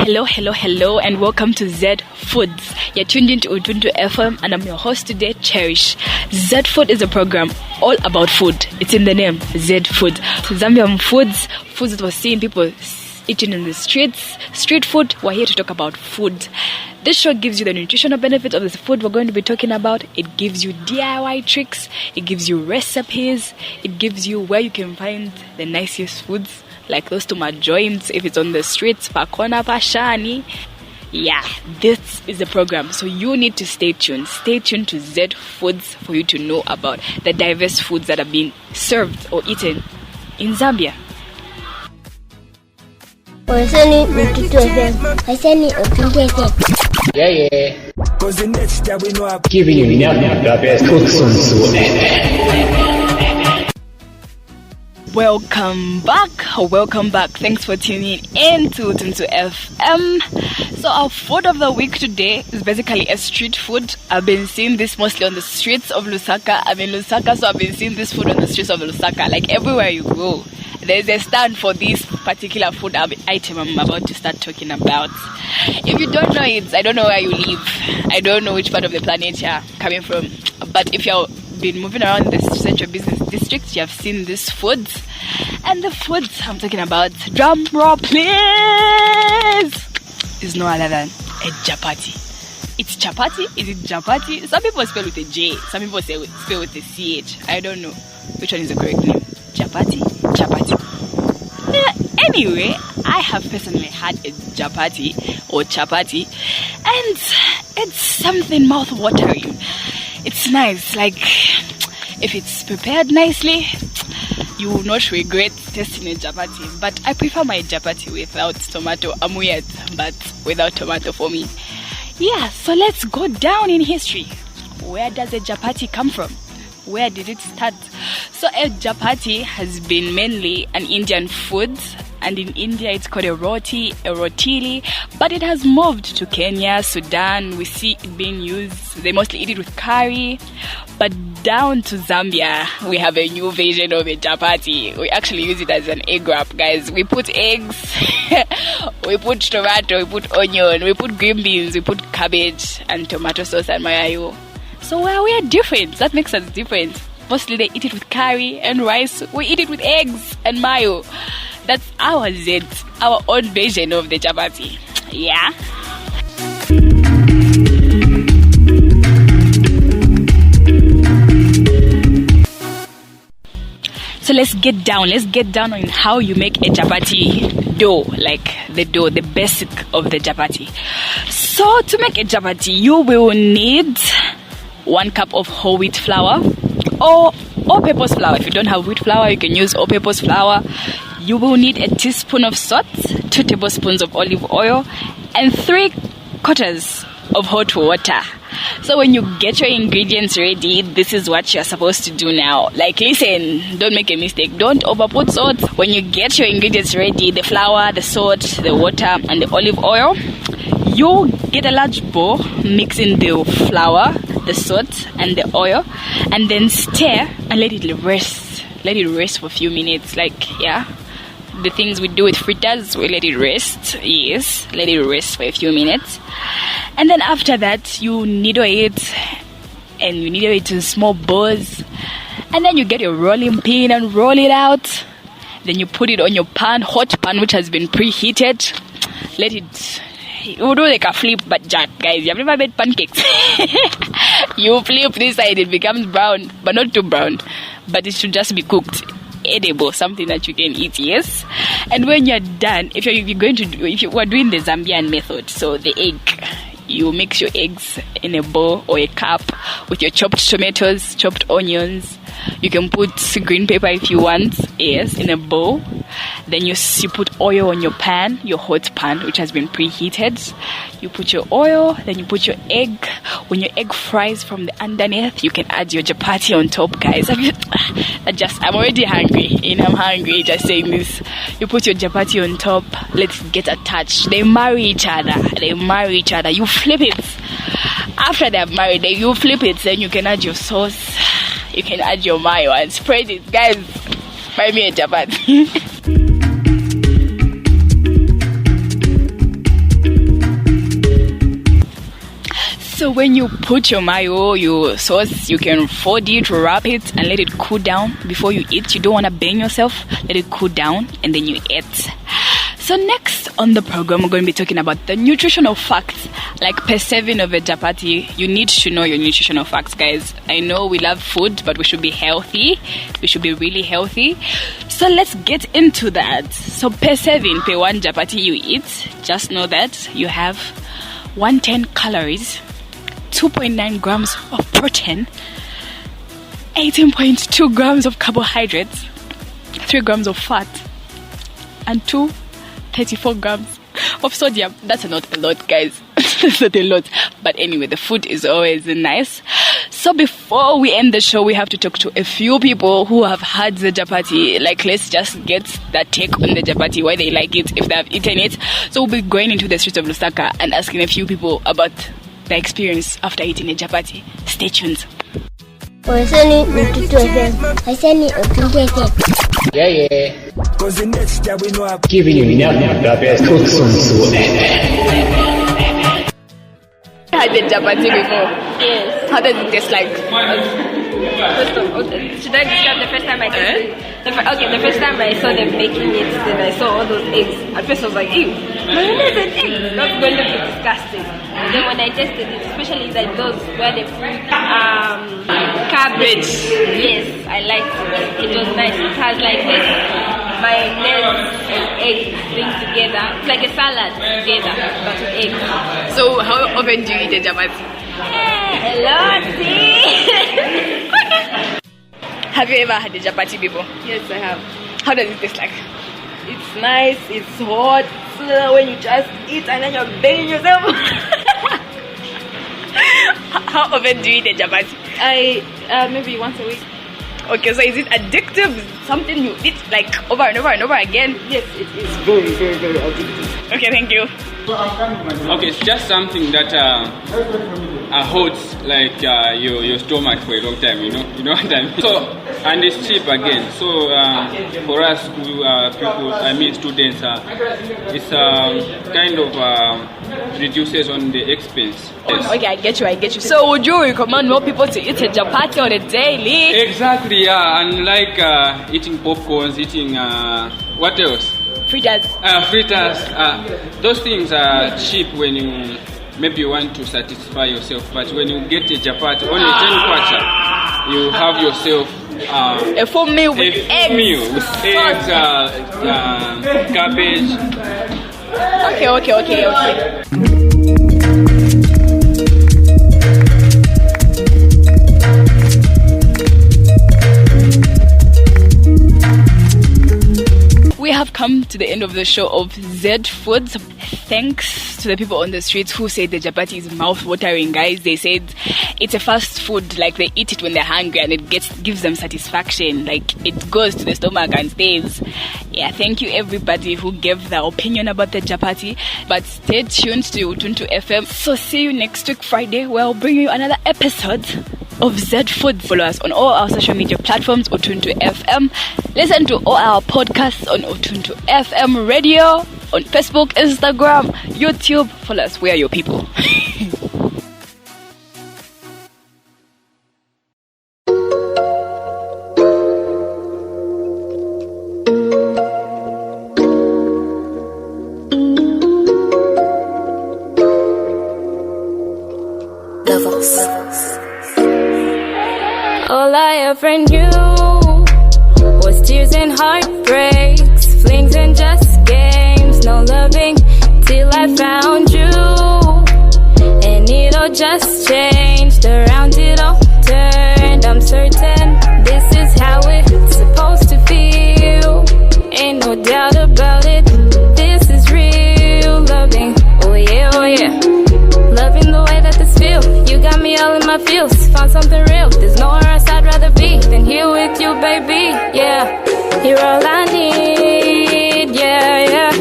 Hello, and welcome to ZED Foods. You're tuned into Ubuntu FM, and I'm your host today, Cherish. ZED Food is a program all about food. It's in the name, ZED Food. Zambian foods that we're seeing people eating in the streets, street food. We're here to talk about food. This show gives you the nutritional benefits of the food we're going to be talking about. It gives you DIY tricks. It gives you recipes. It gives you where you can find the nicest foods, like those tomato joints if it's on the streets, pakona, pashani. Yeah, this is the program, so you need to stay tuned. Stay tuned to ZED Foods for you to know about the diverse foods that are being served or eaten in Zambia. Yeah. Giving you the best cooks on Welcome back. Thanks for tuning in to Ubuntu FM. So our food of the week today is basically a street food. I've been seeing this mostly on the streets of Lusaka. I'm in Lusaka, so I've been seeing this food on the streets of Lusaka. Like everywhere you go, there's a stand for this particular food item I'm about to start talking about. If you don't know it, I don't know where you live. I don't know which part of the planet you're coming from. But if you've been moving around the central business district, you have seen these foods. And the foods I'm talking about, drum roll please, is no other than a chapatti. It's chapatti? Is it chapatti? Some people spell with a J, some people spell with a CH. I don't know which one is the correct name. Chapatti. Anyway, I have personally had a chapatti, and it's something mouth-watering. It's nice, like if it's prepared nicely, you will not regret tasting a chapatti. But I prefer my chapatti without tomato. I'm weird, but without tomato for me. Yeah, so let's go down in history. Where does a chapatti come from? Where did it start? So a chapatti has been mainly an Indian food, and in India it's called a rotili, but it has moved to Kenya, Sudan. We see it being used. They mostly eat it with curry. But down to Zambia, we have a new version of a chapatti. We actually use it as an egg wrap, guys. We put eggs, we put tomato, we put onion, we put green beans, we put cabbage and tomato sauce and mayo. So we are different. That makes us different. Mostly they eat it with curry and rice. We eat it with eggs and mayo. That's our ZED, our own version of the chapatti. Yeah. So let's get down on how you make a chapatti dough, like the dough, the basic of the chapatti. So to make a chapatti, you will need 1 cup of whole wheat flour or all-purpose flour. If you don't have wheat flour, you can use all-purpose flour. You will need a teaspoon of salt, 2 tablespoons of olive oil, and 3/4 of hot water. So when you get your ingredients ready, this is what you're supposed to do now. Like, listen, don't make a mistake. Don't overput salt. When you get your ingredients ready, the flour, the salt, the water, and the olive oil, you get a large bowl, mix in the flour, the salt, and the oil, and then stir and let it rest. Let it rest for a few minutes. Like, yeah, the things we do with fritters, we let it rest. Yes, let it rest for a few minutes. And then after that, you knead it, and you knead it in small balls. And then you get your rolling pin and roll it out. Then you put it on your pan, hot pan, which has been preheated. Let it, you do like a flip but jack, guys. You have never made pancakes. You flip this side, it becomes brown, but not too brown. But it should just be cooked, edible, something that you can eat. Yes. And when you're done, if you are doing the Zambian method, so the egg, you mix your eggs in a bowl or a cup with your chopped tomatoes, chopped onions. You can put green pepper if you want, yes, in a bowl. Then you put oil on your pan, your hot pan, which has been preheated. You put your oil, then you put your egg. When your egg fries from the underneath, you can add your chapatti on top, guys. I'm already hungry, and I'm hungry just saying this. You put your chapatti on top, let it get attached. They marry each other. You flip it. After they're married, you flip it, then you can add your sauce. You can add your mayo and spread it. Guys, buy me a chapatti. when you put your mayo, your sauce, you can fold it, wrap it, and let it cool down before you eat. You don't want to burn yourself. Let it cool down, and then you eat. So next on the program, we're going to be talking about the nutritional facts. Like per serving of a chapati, you need to know your nutritional facts, guys. I know we love food, but we should be healthy. We should be really healthy. So let's get into that. So per serving, per one chapati you eat, just know that you have 110 calories, 2.9 grams of protein, 18.2 grams of carbohydrates, 3 grams of fat, and 34 grams of sodium. That's not a lot, guys. That's not a lot. But anyway, the food is always nice. So before we end the show, we have to talk to a few people who have had the chapati. Like, let's just get that take on the chapati, why they like it, if they have eaten it. So we'll be going into the streets of Lusaka and asking a few people about their experience after eating a chapati. Stay tuned. Yeah. Cause the next step we know giving you the best cooks on Had the chapati before? Yes. How does it taste like? Should I describe the first time I tasted it? The first time I saw them making it, then I saw all those eggs. At first I was like, ew, mayonnaise and eggs. That's going to be disgusting. And then when I tasted it, especially like those where they put cabbage. Yes, I liked it. It was nice. It has like this mayonnaise and egg thing together. It's like a salad together, but with eggs. So how often do you eat a chapati? Hello, Have you ever had a chapati before? Yes, I have. How does it taste like? It's nice, it's hot, when you just eat and then you're banging yourself. How often do you eat a chapati? Maybe once a week. Okay, so is it addictive? Is it something you eat like over and over and over again? Yes, it is very, very, very addictive. Okay, thank you. Okay, it's just something that holds like your stomach for a long time, you know what I mean? So, and it's cheap again. So for us people, students, it's kind of reduces on the expense. Yes. Okay, I get you. So would you recommend more people to eat a chapati on a daily? Exactly, yeah, and like eating popcorns, eating what else? Fritters. Fritters. Those things are cheap when you maybe want to satisfy yourself, but when you get a chapati, only 10 kwacha, you have yourself a full meal with eggs. Eggs, cabbage. Okay. We have come to the end of the show of ZED Foods. Thanks to the people on the streets who said the chapati is mouth-watering, guys. They said it's a fast food, like they eat it when they're hungry and it gives them satisfaction, like it goes to the stomach and stays. Yeah, thank you everybody who gave their opinion about the chapati. But stay tuned to Utuntu FM. So see you next week Friday, where I'll bring you another episode of ZED Foods. Follow us on all our social media platforms, Utuntu FM. Listen to all our podcasts on Utuntu FM Radio, on Facebook, Instagram, YouTube. Follow us. We are your people. All I ever knew was tears and heartbreaks, flings and just games, no loving till I found you. And it all just changed, around it all turned. I'm certain this is how it's supposed to feel. Ain't no doubt about it, this is real loving. Oh yeah, loving the way that this feels. You got me all in my feels, found something real. There's nowhere else I'd rather be than here with you, baby. Yeah, you're all I need. Yeah.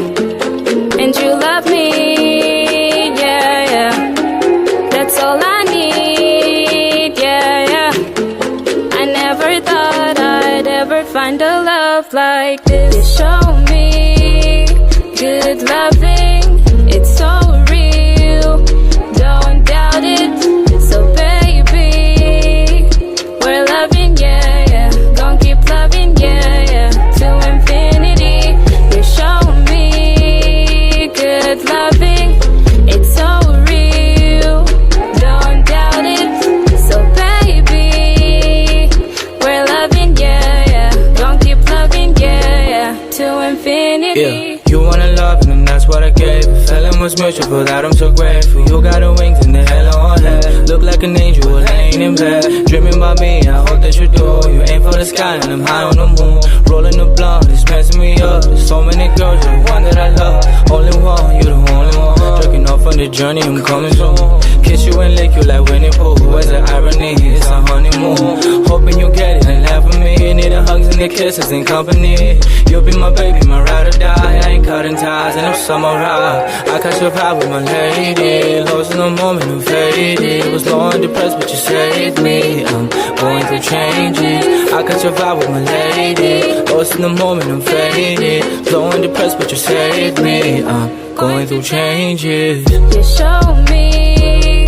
And you love me. Yeah. That's all I need. Yeah. I never thought I'd ever find a love like this. You show me good loving. It's so real. Don't doubt it. was mutual, for that I'm so grateful. You got the wings and the halo on head. Look like an angel laying in bed. Dreaming about me, I hope that you do. You aim for the sky and I'm high on the moon. Rolling the blunt, it's messing me up. There's so many girls, you're the one that I love. Only one, you the only one. Jerking off on the journey, I'm coming soon. Kiss you and lick you like Winnie Pooh. Where's the irony? It's a honeymoon. Hoping you get it and laugh at me. Need the hugs and the kisses and company. You'll be my baby, my ride or die. I ain't cutting ties and I'm samurai. I catch a vibe with my lady. Lost in the moment, I'm faded. Was low and depressed, but you saved me. I'm going through changes. I catch a vibe with my lady. Lost in the moment, I'm faded. Low and depressed, but you saved me. I'm going through changes. You show me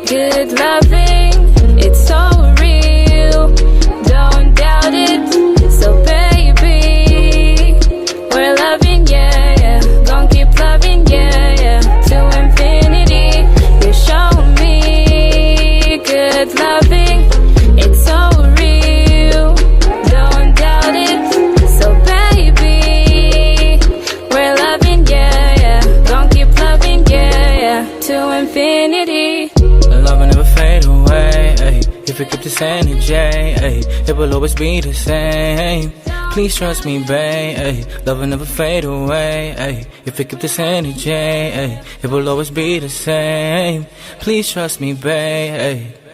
good loving. It's so real. Don't doubt it. So baby, we're loving, yeah, yeah. Gonna keep loving, yeah, yeah. To infinity. You show me good loving. It's so real. Don't doubt it. So baby, we're loving, yeah, yeah. Gonna keep loving, yeah, yeah. To infinity. Love will never fade away, ay. If you keep this energy, ay, it will always be the same. Please trust me, babe, ay. Love will never fade away, ay. If you keep this energy, ay, it will always be the same. Please trust me, babe, ay.